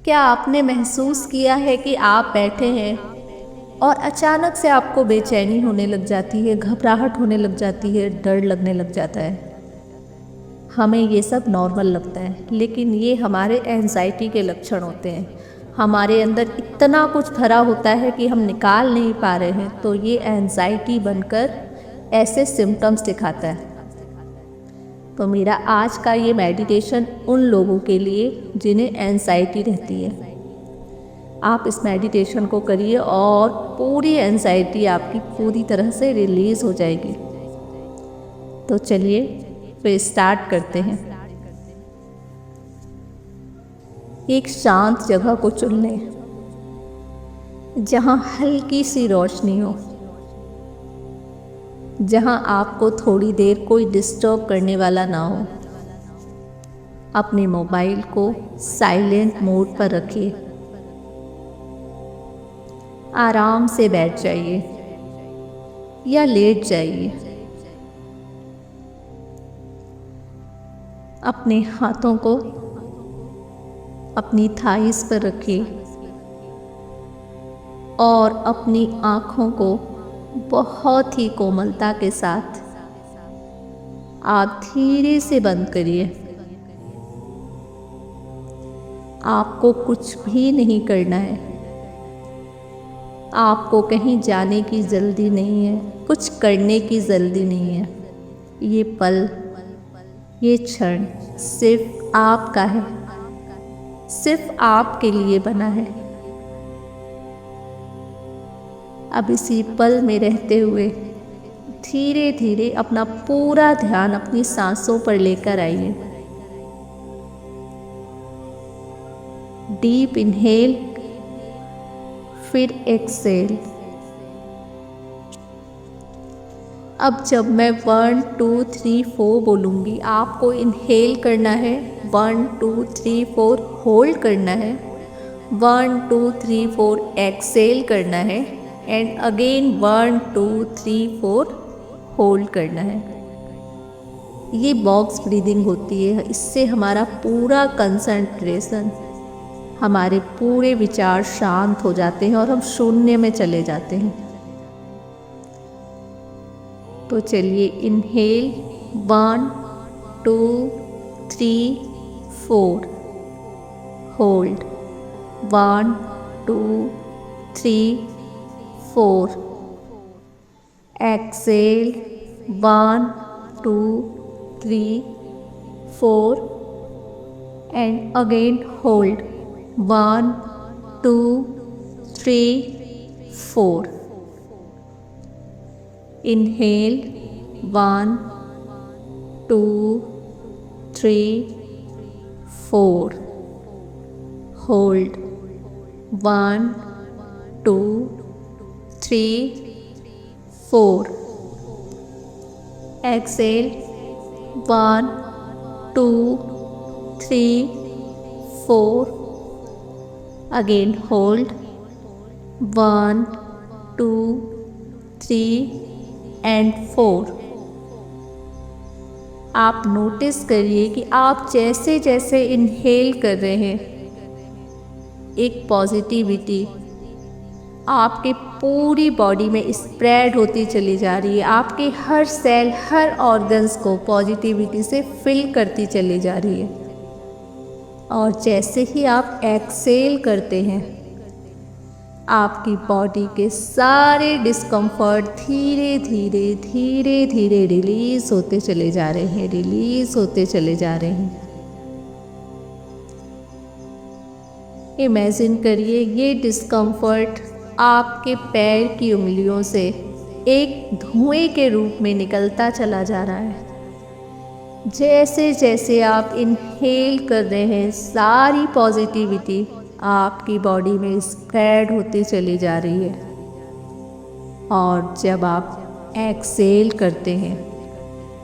क्या आपने महसूस किया है कि आप बैठे हैं और अचानक से आपको बेचैनी होने लग जाती है, घबराहट होने लग जाती है, डर लगने लग जाता है? हमें ये सब नॉर्मल लगता है, लेकिन ये हमारे एंजाइटी के लक्षण होते हैं। हमारे अंदर इतना कुछ भरा होता है कि हम निकाल नहीं पा रहे हैं, तो ये एंजाइटी बनकर ऐसे सिम्टम्स दिखाता है। तो मेरा आज का ये मेडिटेशन उन लोगों के लिए जिन्हें एंजाइटी रहती है। आप इस मेडिटेशन को करिए और पूरी एंजाइटी आपकी पूरी तरह से रिलीज़ हो जाएगी। तो चलिए फिर स्टार्ट करते हैं। एक शांत जगह को चुन लें, जहाँ हल्की सी रोशनी हो, जहाँ आपको थोड़ी देर कोई डिस्टर्ब करने वाला ना हो। अपने मोबाइल को साइलेंट मोड पर रखिए। आराम से बैठ जाइए या लेट जाइए। अपने हाथों को अपनी थाइस पर रखिए और अपनी आँखों को बहुत ही कोमलता के साथ आप धीरे से बंद करिए। आपको कुछ भी नहीं करना है। आपको कहीं जाने की जल्दी नहीं है, कुछ करने की जल्दी नहीं है। ये पल, ये क्षण सिर्फ आपका है, सिर्फ आपके लिए बना है। अब इसी पल में रहते हुए धीरे धीरे अपना पूरा ध्यान अपनी सांसों पर लेकर आइए। डीप इनहेल, फिर एक्सेल। अब जब मैं 1 2 3 4 बोलूँगी, आपको इनहेल करना है, 1 2 3 4 होल्ड करना है, 1 2 3 4 एक्सेल करना है एंड अगेन 1 2 3 4 होल्ड करना है। ये बॉक्स ब्रीदिंग होती है। इससे हमारा पूरा कंसंट्रेशन, हमारे पूरे विचार शांत हो जाते हैं और हम शून्य में चले जाते हैं। तो चलिए inhale 1 2 3 4, hold 1 2 3 4, exhale 1 2 3 4 and again hold 1 2 3 4। Inhale 1 2 3 4, hold 1 2 3 4, exhale 1 2 3 4, again hold 1 2 3 and 4। आप नोटिस करिए कि आप जैसे जैसे इनहेल कर रहे हैं, एक पॉजिटिविटी आपके पूरी बॉडी में स्प्रेड होती चली जा रही है। आपके हर सेल, हर ऑर्गन्स को पॉजिटिविटी से फिल करती चली जा रही है। और जैसे ही आप एक्सेल करते हैं, आपकी बॉडी के सारे डिस्कम्फर्ट धीरे धीरे धीरे धीरे रिलीज होते चले जा रहे हैं, रिलीज होते चले जा रहे हैं। इमेजिन करिए ये डिस्कम्फर्ट आपके पैर की उंगलियों से एक धुएं के रूप में निकलता चला जा रहा है। जैसे जैसे आप इनहेल कर रहे हैं, सारी पॉजिटिविटी आपकी बॉडी में स्प्रेड होती चली जा रही है। और जब आप एक्सेल करते हैं,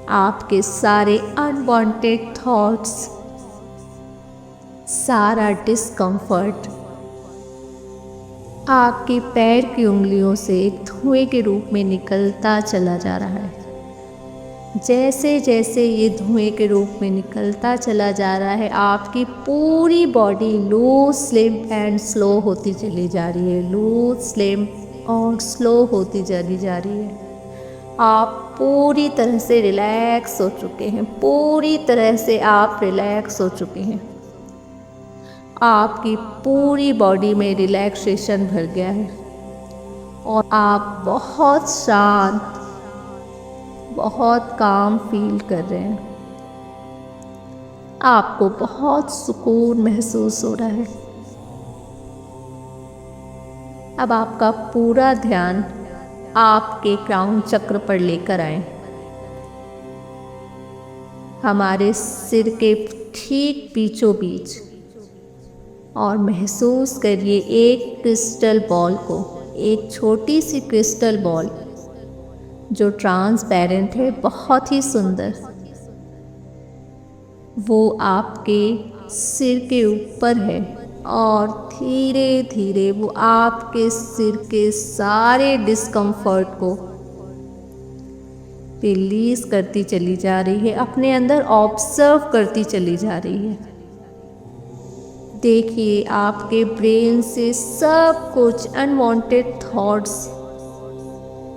आपके सारे अनवांटेड थॉट्स, सारा डिस्कम्फर्ट आपके पैर की उंगलियों से एक धुएं के रूप में निकलता चला जा रहा है। जैसे जैसे ये धुएं के रूप में निकलता चला जा रहा है, आपकी पूरी body loose, slim and slow होती चली जा रही है, लूज, स्लिम और स्लो होती चली जा रही है। आप पूरी तरह से रिलैक्स हो चुके हैं, पूरी तरह से आप रिलैक्स हो चुके हैं। आपकी पूरी बॉडी में रिलैक्सेशन भर गया है और आप बहुत शांत, बहुत काम फील कर रहे हैं। आपको बहुत सुकून महसूस हो रहा है। अब आपका पूरा ध्यान आपके क्राउन चक्र पर लेकर आए। हमारे सिर के ठीक बीचों बीच, और महसूस करिए एक क्रिस्टल बॉल को, एक छोटी सी क्रिस्टल बॉल जो ट्रांसपेरेंट है, बहुत ही सुंदर। वो आपके सिर के ऊपर है और धीरे धीरे वो आपके सिर के सारे डिस्कम्फर्ट को रिलीज करती चली जा रही है, अपने अंदर ऑब्जर्व करती चली जा रही है। देखिए आपके ब्रेन से सब कुछ अनवांटेड थॉट्स,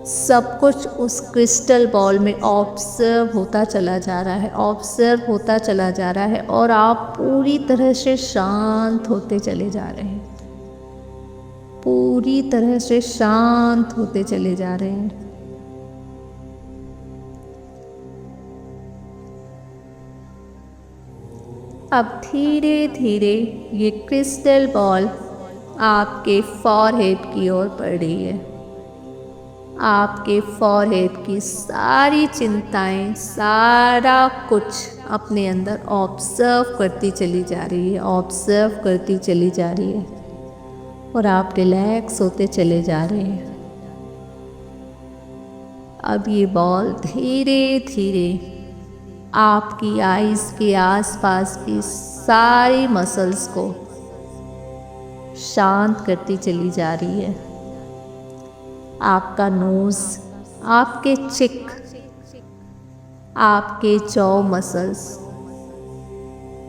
सब कुछ उस क्रिस्टल बॉल में ऑब्जर्व होता चला जा रहा है, ऑब्जर्व होता चला जा रहा है और आप पूरी तरह से शांत होते चले जा रहे हैं, पूरी तरह से शांत होते चले जा रहे हैं। अब धीरे धीरे ये क्रिस्टल बॉल आपके फॉरहेड की ओर बढ़ रही है। आपके फॉरहेड की सारी चिंताएं, सारा कुछ अपने अंदर ऑब्जर्व करती चली जा रही है, ऑब्जर्व करती चली जा रही है और आप रिलैक्स होते चले जा रहे हैं। अब ये बॉल धीरे धीरे आपकी आईज के आसपास की सारी मसल्स को शांत करती चली जा रही है। आपका नोज, आपके चिक, आपके जॉ मसल्स,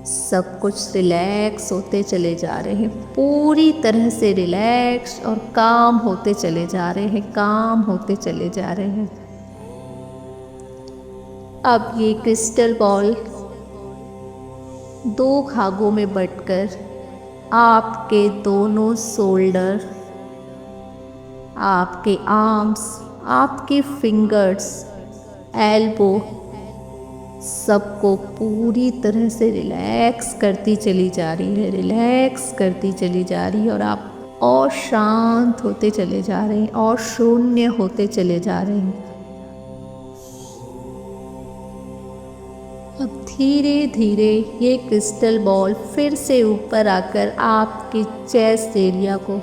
सब कुछ रिलैक्स होते चले जा रहे हैं, पूरी तरह से रिलैक्स और काम होते चले जा रहे हैं, काम होते चले जा रहे हैं। अब ये क्रिस्टल बॉल दो भागों में बंटकर आपके दोनों शोल्डर, आपके आर्म्स, आपके फिंगर्स, एल्बो, सबको पूरी तरह से रिलैक्स करती चली जा रही है, रिलैक्स करती चली जा रही है और आप और शांत होते चले जा रहे हैं और शून्य होते चले जा रहे हैं। अब धीरे धीरे ये क्रिस्टल बॉल फिर से ऊपर आकर आपके चेस्ट एरिया को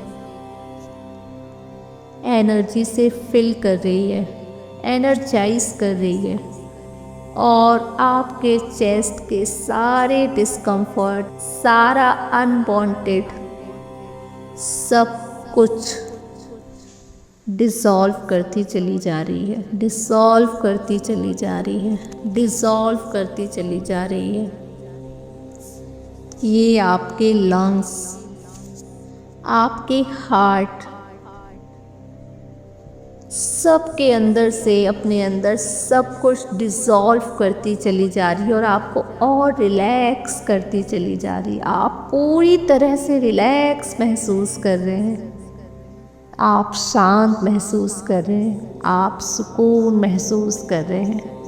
एनर्जी से फिल कर रही है, एनर्जाइज कर रही है और आपके चेस्ट के सारे डिस्कम्फर्ट, सारा अनवांटेड सब कुछ डिसॉल्व करती चली जा रही है, डिसॉल्व करती चली जा रही है, डिसॉल्व करती चली जा रही है। ये आपके लंग्स, आपके हार्ट, सब के अंदर से अपने अंदर सब कुछ डिसॉल्व करती चली जा रही है और आपको और रिलैक्स करती चली जा रही है। आप पूरी तरह से रिलैक्स महसूस कर रहे हैं, आप शांत महसूस कर रहे हैं, आप सुकून महसूस कर रहे हैं।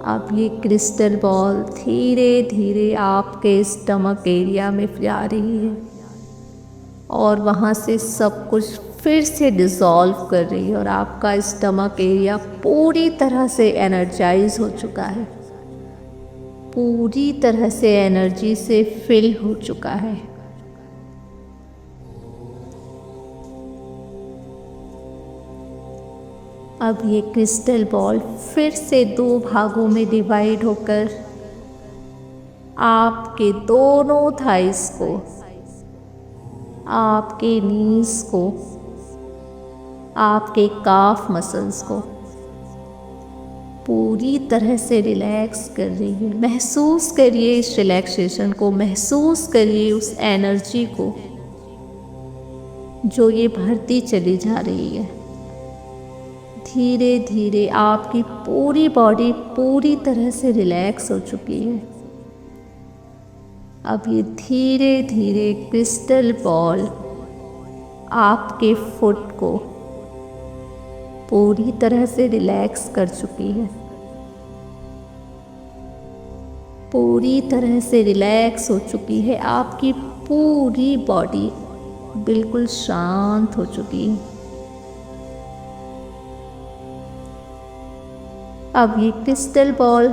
अब ये क्रिस्टल बॉल धीरे धीरे आपके स्टमक एरिया में जा रही है और वहाँ से सब कुछ फिर से डिसॉल्व कर रही है और आपका स्टमक एरिया पूरी तरह से एनर्जाइज हो चुका है, पूरी तरह से एनर्जी से फिल हो चुका है। अब ये क्रिस्टल बॉल फिर से दो भागों में डिवाइड होकर आपके दोनों थाइस को, आपके नीज को, आपके काफ मसल्स को पूरी तरह से रिलैक्स कर रही है। महसूस करिए इस रिलैक्सेशन को, महसूस करिए उस एनर्जी को जो ये भरती चली जा रही है। धीरे धीरे आपकी पूरी बॉडी पूरी तरह से रिलैक्स हो चुकी है। अब ये धीरे धीरे क्रिस्टल बॉल आपके फुट को पूरी तरह से रिलैक्स कर चुकी है। पूरी तरह से रिलैक्स हो चुकी है। आपकी पूरी बॉडी बिल्कुल शांत हो चुकी है। अब ये क्रिस्टल बॉल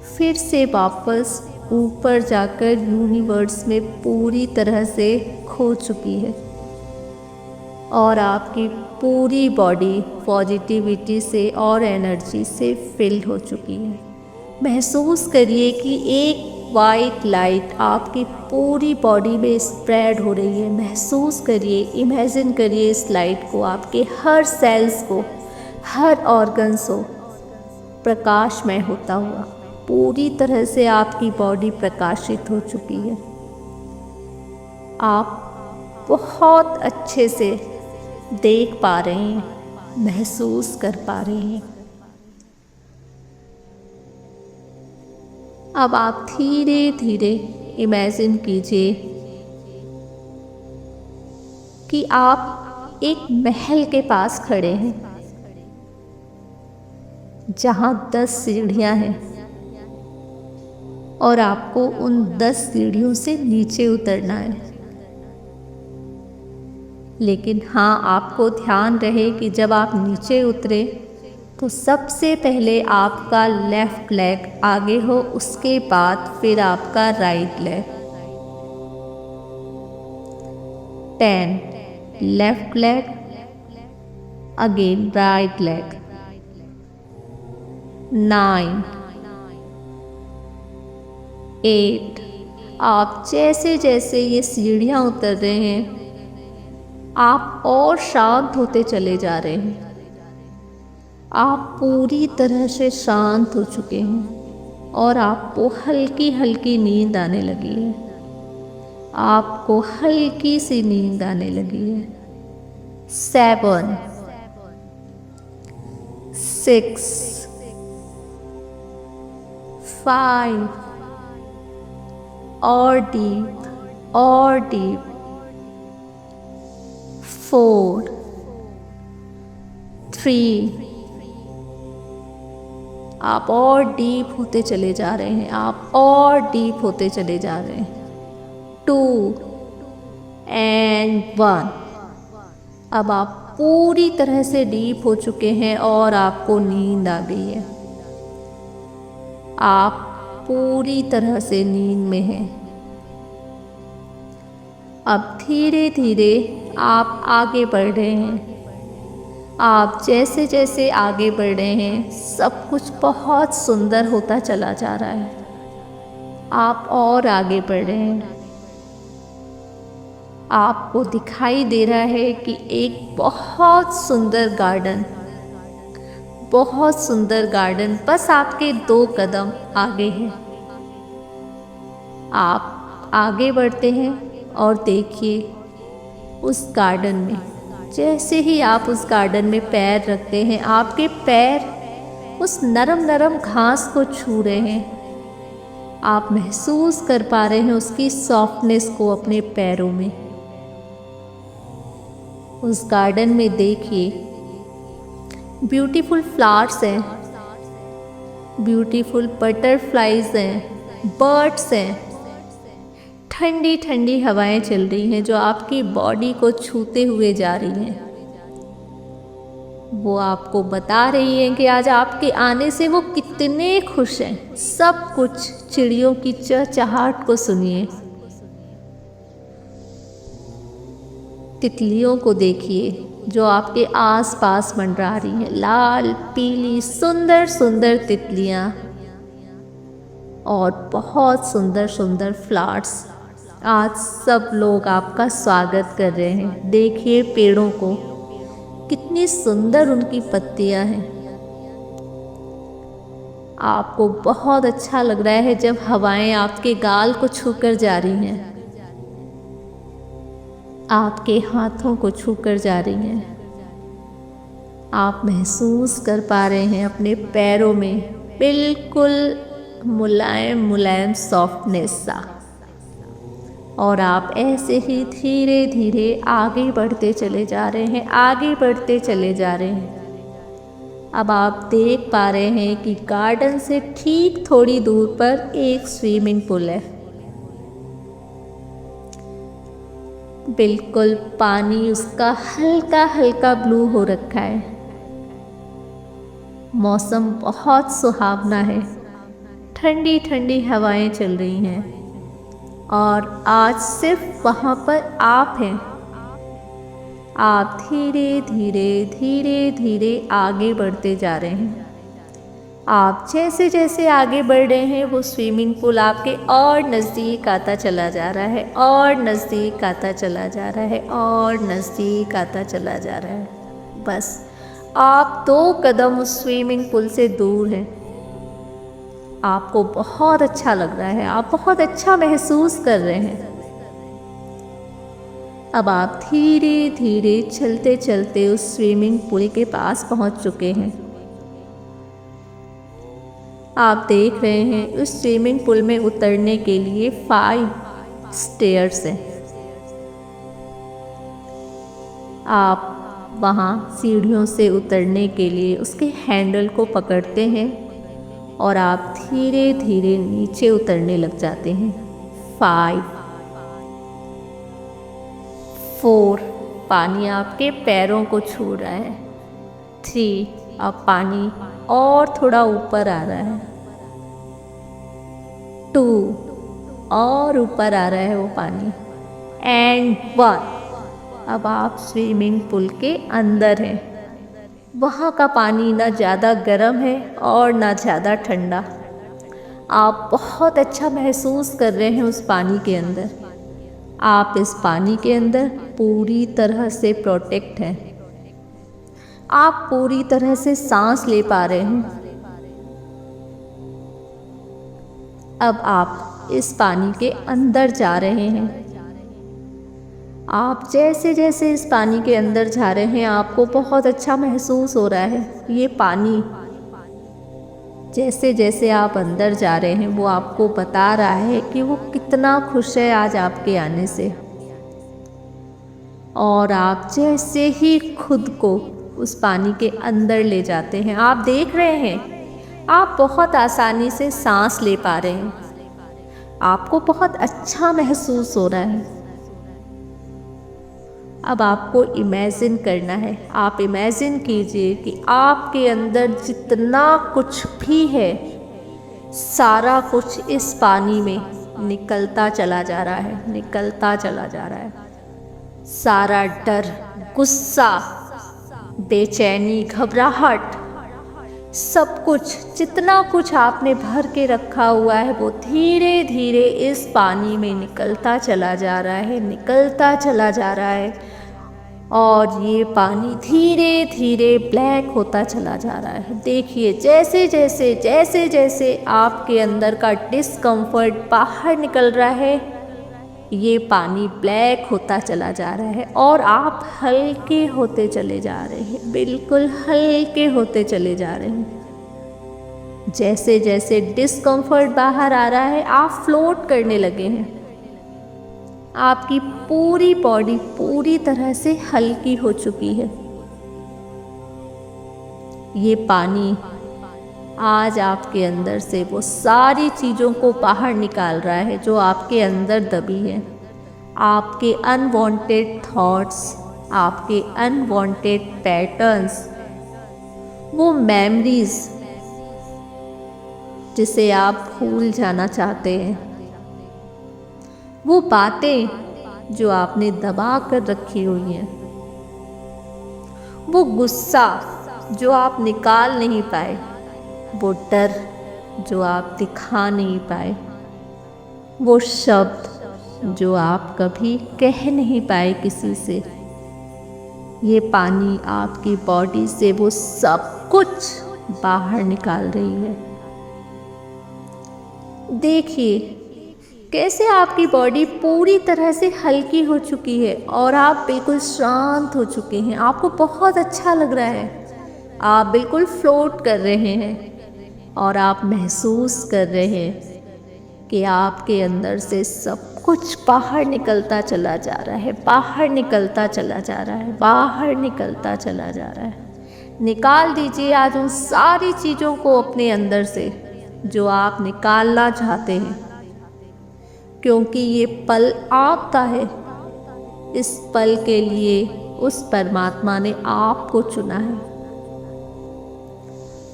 फिर से वापस ऊपर जाकर यूनिवर्स में पूरी तरह से खो चुकी है और आपकी पूरी बॉडी पॉजिटिविटी से और एनर्जी से फिल हो चुकी है। महसूस करिए कि एक वाइट लाइट आपकी पूरी बॉडी में स्प्रेड हो रही है। महसूस करिए, इमेजिन करिए इस लाइट को, आपके हर सेल्स को, हर ऑर्गन्स को प्रकाशमय होता हुआ। पूरी तरह से आपकी बॉडी प्रकाशित हो चुकी है। आप बहुत अच्छे से देख पा रहे हैं, महसूस कर पा रहे हैं। अब आप धीरे धीरे इमेजिन कीजिए कि आप एक महल के पास खड़े हैं जहां 10 सीढ़ियां हैं और आपको उन 10 सीढ़ियों से नीचे उतरना है। लेकिन हाँ, आपको ध्यान रहे कि जब आप नीचे उतरे तो सबसे पहले आपका लेफ्ट लेग आगे हो, उसके बाद फिर आपका right leg. 10 left leg, again right leg. 9 8। आप जैसे जैसे ये सीढ़ियाँ उतर रहे हैं आप और शांत होते चले जा रहे हैं। आप पूरी तरह से शांत हो चुके हैं और आपको हल्की हल्की नींद आने लगी है। आपको हल्की सी नींद आने लगी है। 7 6 5 और डीप 4 3। आप और डीप होते चले जा रहे हैं। आप और डीप होते चले जा रहे हैं। 2 and 1। अब आप पूरी तरह से डीप हो चुके हैं और आपको नींद आ गई है। आप पूरी तरह से नींद में हैं। अब धीरे धीरे आप आगे बढ़ रहे हैं। आप जैसे जैसे आगे बढ़ रहे हैं सब कुछ बहुत सुंदर होता चला जा रहा है। आप और आगे बढ़ रहे हैं। आपको दिखाई दे रहा है कि एक बहुत सुंदर गार्डन बस आपके 2 कदम आगे है। आप आगे बढ़ते हैं और देखिए उस गार्डन में, जैसे ही आप उस गार्डन में पैर रखते हैं आपके पैर उस नरम नरम घास को छू रहे हैं। आप महसूस कर पा रहे हैं उसकी सॉफ्टनेस को अपने पैरों में। उस गार्डन में देखिए ब्यूटीफुल फ्लावर्स हैं, ब्यूटीफुल बटरफ्लाइज हैं, बर्ड्स हैं। ठंडी ठंडी हवाएं चल रही हैं जो आपकी बॉडी को छूते हुए जा रही हैं। वो आपको बता रही हैं कि आज आपके आने से वो कितने खुश हैं। सब कुछ चिड़ियों की चहचहाट को सुनिए, तितलियों को देखिए जो आपके आसपास मंडरा रही हैं। लाल पीली सुंदर सुंदर तितलियां और बहुत सुंदर सुंदर फ्लावर्स। आज सब लोग आपका स्वागत कर रहे हैं। देखिए पेड़ों को, कितनी सुंदर उनकी पत्तियां हैं। आपको बहुत अच्छा लग रहा है जब हवाएं आपके गाल को छूकर जा रही हैं, आपके हाथों को छूकर जा रही हैं। आप महसूस कर पा रहे हैं अपने पैरों में बिल्कुल मुलायम मुलायम सॉफ्टनेस सा। और आप ऐसे ही धीरे धीरे आगे बढ़ते चले जा रहे हैं, आगे बढ़ते चले जा रहे हैं। अब आप देख पा रहे हैं कि गार्डन से ठीक थोड़ी दूर पर एक स्विमिंग पूल है। बिल्कुल पानी उसका हल्का हल्का ब्लू हो रखा है। मौसम बहुत सुहावना है, ठंडी ठंडी हवाएं चल रही हैं और आज सिर्फ वहाँ पर आप हैं। आप धीरे धीरे धीरे धीरे आगे बढ़ते जा रहे हैं। आप जैसे जैसे आगे बढ़ रहे हैं वो स्विमिंग पूल आपके और नज़दीक आता चला जा रहा है, और नज़दीक आता चला जा रहा है, और नज़दीक आता चला जा रहा है। बस आप 2 कदम उस स्विमिंग पूल से दूर हैं। आपको बहुत अच्छा लग रहा है, आप बहुत अच्छा महसूस कर रहे हैं। अब आप धीरे धीरे चलते चलते उस स्विमिंग पूल के पास पहुंच चुके हैं। आप देख रहे हैं उस स्विमिंग पूल में उतरने के लिए 5 स्टेयर्स हैं। आप वहाँ सीढ़ियों से उतरने के लिए उसके हैंडल को पकड़ते हैं और आप धीरे धीरे नीचे उतरने लग जाते हैं। 5, 4, पानी आपके पैरों को छू रहा है। 3, अब पानी और थोड़ा ऊपर आ रहा है। 2, और ऊपर आ रहा है वो पानी। एंड 1, अब आप स्विमिंग पूल के अंदर हैं। वहाँ का पानी ना ज़्यादा गर्म है और ना ज़्यादा ठंडा। आप बहुत अच्छा महसूस कर रहे हैं उस पानी के अंदर। आप इस पानी के अंदर पूरी तरह से प्रोटेक्ट हैं। आप पूरी तरह से सांस ले पा रहे हैं। अब आप इस पानी के अंदर जा रहे हैं। आप जैसे जैसे इस पानी के अंदर जा रहे हैं आपको बहुत अच्छा महसूस हो रहा है। ये पानी जैसे जैसे आप अंदर जा रहे हैं वो आपको बता रहा है कि वो कितना खुश है आज आपके आने से। और आप जैसे ही खुद को उस पानी के अंदर ले जाते हैं, आप देख रहे हैं आप बहुत आसानी से सांस ले पा रहे हैं। आपको बहुत अच्छा महसूस हो रहा है। अब आपको इमेजिन करना है। आप इमेजिन कीजिए कि आपके अंदर जितना कुछ भी है सारा कुछ इस पानी में निकलता चला जा रहा है, निकलता चला जा रहा है। सारा डर, गुस्सा, बेचैनी, घबराहट, सब कुछ जितना कुछ आपने भर के रखा हुआ है वो धीरे धीरे इस पानी में निकलता चला जा रहा है, निकलता चला जा रहा है। और ये पानी धीरे धीरे ब्लैक होता चला जा रहा है। देखिए जैसे जैसे जैसे जैसे आपके अंदर का डिस्कम्फर्ट बाहर निकल रहा है ये पानी ब्लैक होता चला जा रहा है और आप हल्के होते चले जा रहे हैं, बिल्कुल हल्के होते चले जा रहे हैं। जैसे जैसे डिस्कम्फर्ट बाहर आ रहा है आप फ्लोट करने लगे हैं। आपकी पूरी बॉडी पूरी तरह से हल्की हो चुकी है। ये पानी आज आपके अंदर से वो सारी चीज़ों को बाहर निकाल रहा है जो आपके अंदर दबी है। आपके अनवांटेड थॉट्स, आपके अनवांटेड पैटर्न्स, वो मेमोरीज जिसे आप भूल जाना चाहते हैं, वो बातें जो आपने दबा कर रखी हुई हैं, वो गुस्सा जो आप निकाल नहीं पाए, वो डर जो आप दिखा नहीं पाए, वो शब्द जो आप कभी कह नहीं पाए किसी से, ये पानी आपकी बॉडी से वो सब कुछ बाहर निकाल रही है। देखिए कैसे आपकी बॉडी पूरी तरह से हल्की हो चुकी है और आप बिल्कुल शांत हो चुके हैं। आपको बहुत अच्छा लग रहा है। आप बिल्कुल फ्लोट कर रहे हैं और आप महसूस कर रहे हैं कि आपके अंदर से सब कुछ बाहर निकलता चला जा रहा है, बाहर निकलता चला जा रहा है, बाहर निकलता चला जा रहा है। निकाल दीजिए आज उन सारी चीज़ों को अपने अंदर से जो आप निकालना चाहते हैं, क्योंकि ये पल आपका है। इस पल के लिए उस परमात्मा ने आपको चुना है।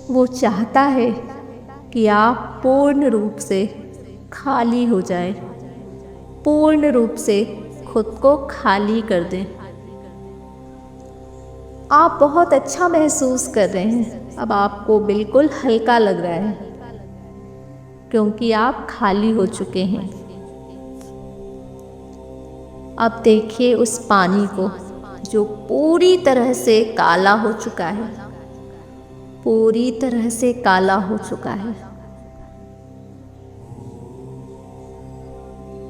वो चाहता है कि आप पूर्ण रूप से खाली हो जाए, पूर्ण रूप से खुद को खाली कर दें। आप बहुत अच्छा महसूस कर रहे हैं। अब आपको बिल्कुल हल्का लग रहा है क्योंकि आप खाली हो चुके हैं। अब देखिए उस पानी को जो पूरी तरह से काला हो चुका है, पूरी तरह से काला हो चुका है।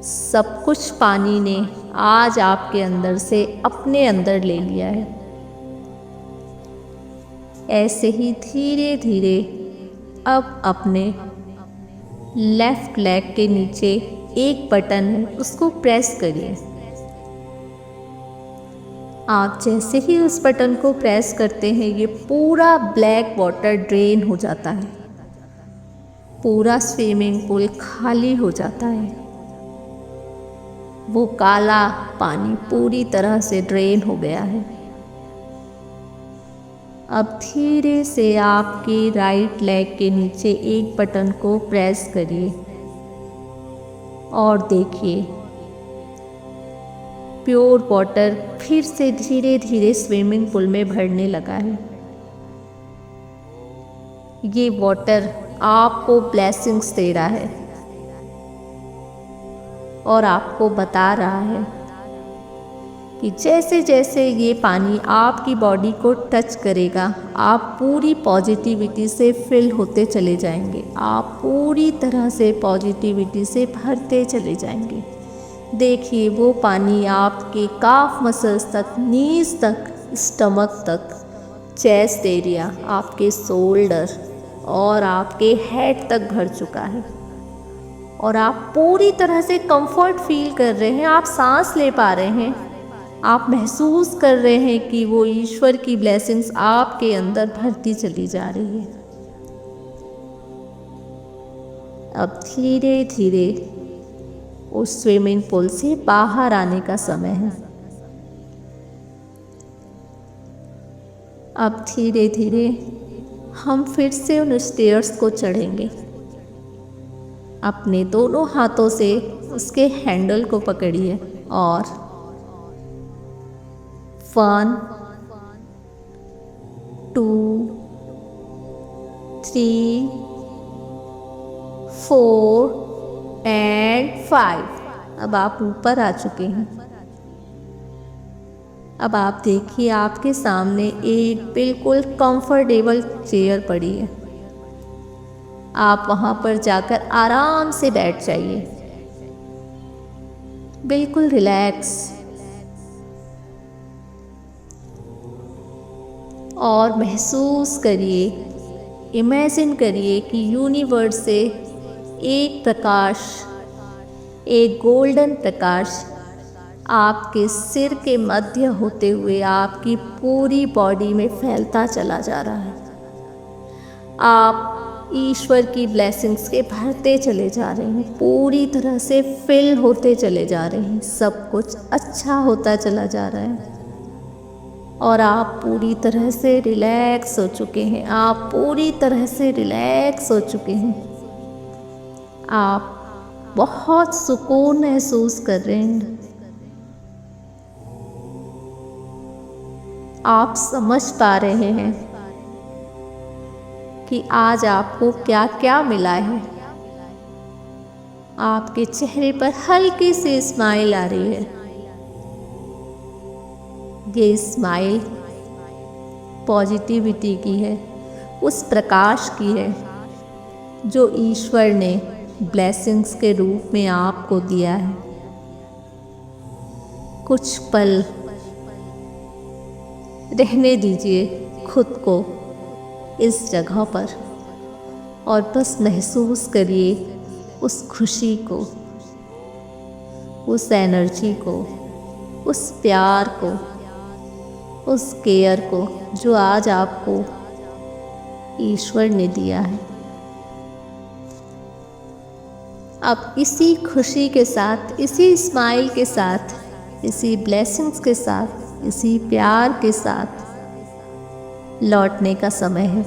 सब कुछ पानी ने आज आपके अंदर से अपने अंदर ले लिया है। ऐसे ही धीरे धीरे अब अपने लेफ्ट लेग के नीचे एक बटन है, उसको प्रेस करिए। आप जैसे ही उस बटन को प्रेस करते हैं ये पूरा ब्लैक वाटर ड्रेन हो जाता है, पूरा स्विमिंग पूल खाली हो जाता है। वो काला पानी पूरी तरह से ड्रेन हो गया है। अब धीरे से आपके राइट लेग के नीचे एक बटन को प्रेस करिए और देखिए प्योर वाटर फिर से धीरे धीरे स्विमिंग पूल में भरने लगा है। ये वाटर आपको ब्लेसिंग्स दे रहा है और आपको बता रहा है कि जैसे जैसे ये पानी आपकी बॉडी को टच करेगा आप पूरी पॉजिटिविटी से फिल होते चले जाएंगे। आप पूरी तरह से पॉजिटिविटी से भरते चले जाएंगे। देखिए वो पानी आपके काफ मसल्स तक, नीज तक, स्टमक तक, चेस्ट एरिया, आपके शोल्डर और आपके हेड तक भर चुका है और आप पूरी तरह से कंफर्ट फील कर रहे हैं। आप सांस ले पा रहे हैं। आप महसूस कर रहे हैं कि वो ईश्वर की ब्लेसिंग्स आपके अंदर भरती चली जा रही है। अब धीरे धीरे उस स्विमिंग पूल से बाहर आने का समय है। अब धीरे धीरे हम फिर से उन स्टेयर्स को चढ़ेंगे। अपने दोनों हाथों से उसके हैंडल को पकड़िए और 1 2 3 4 एंड 5। अब आप ऊपर आ चुके हैं। अब आप देखिए आपके सामने एक बिल्कुल कंफर्टेबल चेयर पड़ी है। आप वहाँ पर जाकर आराम से बैठ जाइए, बिल्कुल रिलैक्स, और महसूस करिए, इमेजिन करिए कि यूनिवर्स से एक प्रकाश, एक गोल्डन प्रकाश आपके सिर के मध्य होते हुए आपकी पूरी बॉडी में फैलता चला जा रहा है। आप ईश्वर की ब्लेसिंग्स के भरते चले जा रहे हैं, पूरी तरह से फिल होते चले जा रहे हैं। सब कुछ अच्छा होता चला जा रहा है और आप पूरी तरह से रिलैक्स हो चुके हैं। आप पूरी तरह से रिलैक्स हो चुके हैं। आप बहुत सुकून महसूस कर रहे हैं। आप समझ पा रहे हैं कि आज आपको क्या क्या मिला है। आपके चेहरे पर हल्की सी स्माइल आ रही है। ये स्माइल पॉजिटिविटी की है, उस प्रकाश की है जो ईश्वर ने ब्लेसिंग्स के रूप में आपको दिया है। कुछ पल रहने दीजिए खुद को इस जगह पर और बस महसूस करिए उस खुशी को, उस एनर्जी को, उस प्यार को, उस केयर को जो आज आपको ईश्वर ने दिया है। अब इसी खुशी के साथ, इसी स्माइल के साथ, इसी ब्लेसिंग्स के साथ, इसी प्यार के साथ लौटने का समय है।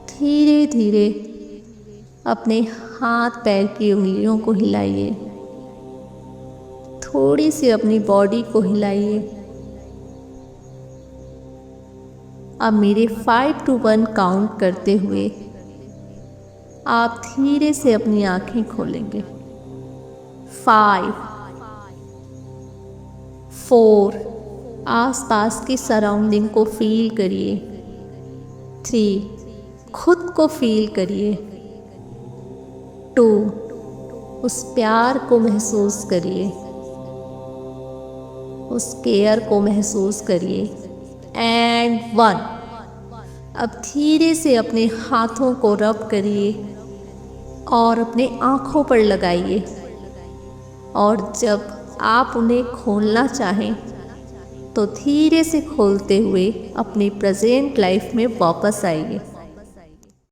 धीरे धीरे अपने हाथ पैर की उंगलियों को हिलाइए, थोड़ी सी अपनी बॉडी को हिलाइए। अब मेरे 5 to 1 काउंट करते हुए आप धीरे से अपनी आंखें खोलेंगे। 5, 4, आसपास की सराउंडिंग को फील करिए। 3, खुद को फील करिए। 2, उस प्यार को महसूस करिए, उस केयर को महसूस करिए। एंड 1, अब धीरे से अपने हाथों को रब करिए और अपने आँखों पर लगाइए, और जब आप उन्हें खोलना चाहें तो धीरे से खोलते हुए अपनी प्रेजेंट लाइफ में वापस आइए।